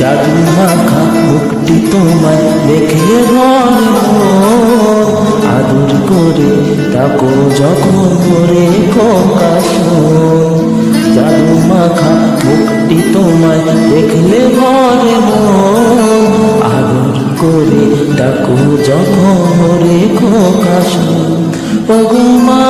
জাদু মাখা মুখটি তোমায় দেখলে ভরে মন, আদর করে ডাকো যখন করে খোকা শোন। জাদু মাখা মুখটি তোমায় দেখলে ভরে মন, আদর করে ডাকো যখন করে খোকা শোন। ওগো মা